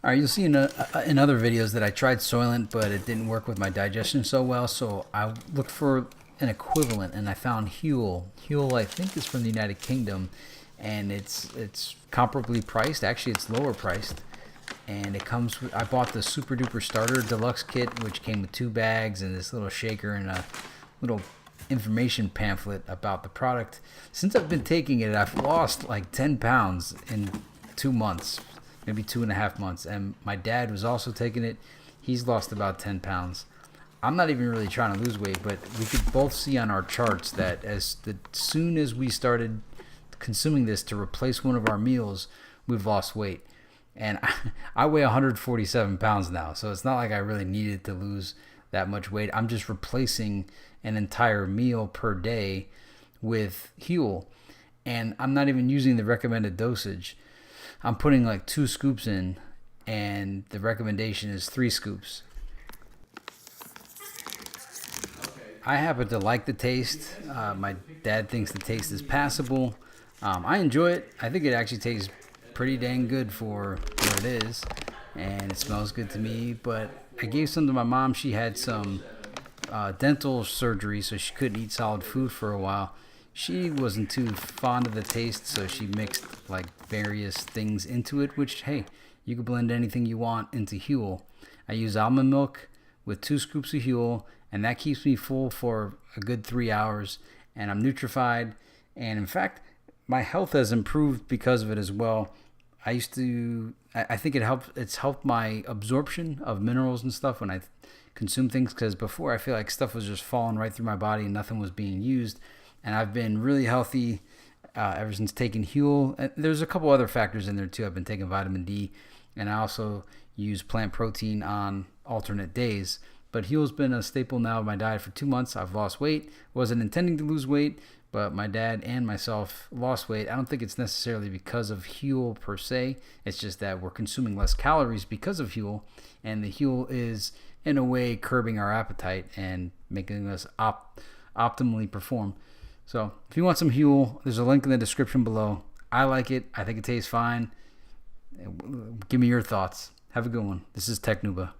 All right, you'll see in other videos that I tried Soylent, but it didn't work with my digestion so well. So I looked for an equivalent, and I found Huel. Huel, I think, is from the United Kingdom, and it's comparably priced. Actually, it's lower priced, and it comes with, I bought the Super Duper Starter Deluxe Kit, which came with 2 bags and this little shaker and a little information pamphlet about the product. Since I've been taking it, I've lost like 10 pounds in 2 months, maybe 2.5 months. And my dad was also taking it. He's lost about 10 pounds. I'm not even really trying to lose weight, but we could both see on our charts that soon as we started consuming this to replace one of our meals, we've lost weight. And I weigh 147 pounds now, so it's not like I really needed to lose that much weight. I'm just replacing an entire meal per day with Huel, and I'm not even using the recommended dosage. I'm putting like 2 scoops in, and the recommendation is 3 scoops. I happen to like the taste. My dad thinks the taste is passable. I enjoy it. I think it actually tastes pretty dang good for what it is, and it smells good to me. But I gave some to my mom. She had some dental surgery, so she couldn't eat solid food for a while. She wasn't too fond of the taste, so she mixed like various things into it, which, hey, you can blend anything you want into Huel. I use almond milk with 2 scoops of Huel, and that keeps me full for a good 3 hours, and I'm nutrified. And in fact, my health has improved because of it as well. I think it's helped my absorption of minerals and stuff when I consume things, because before I feel like stuff was just falling right through my body and nothing was being used. And I've been really healthy ever since taking Huel. And there's a couple other factors in there too. I've been taking vitamin D, and I also use plant protein on alternate days. But Huel's been a staple now of my diet for 2 months. I've lost weight. Wasn't intending to lose weight, but my dad and myself lost weight. I don't think it's necessarily because of Huel per se. It's just that we're consuming less calories because of Huel, and the Huel is in a way curbing our appetite and making us optimally perform. So if you want some Huel, there's a link in the description below. I like it. I think it tastes fine. Give me your thoughts. Have a good one. This is Tech Nuba.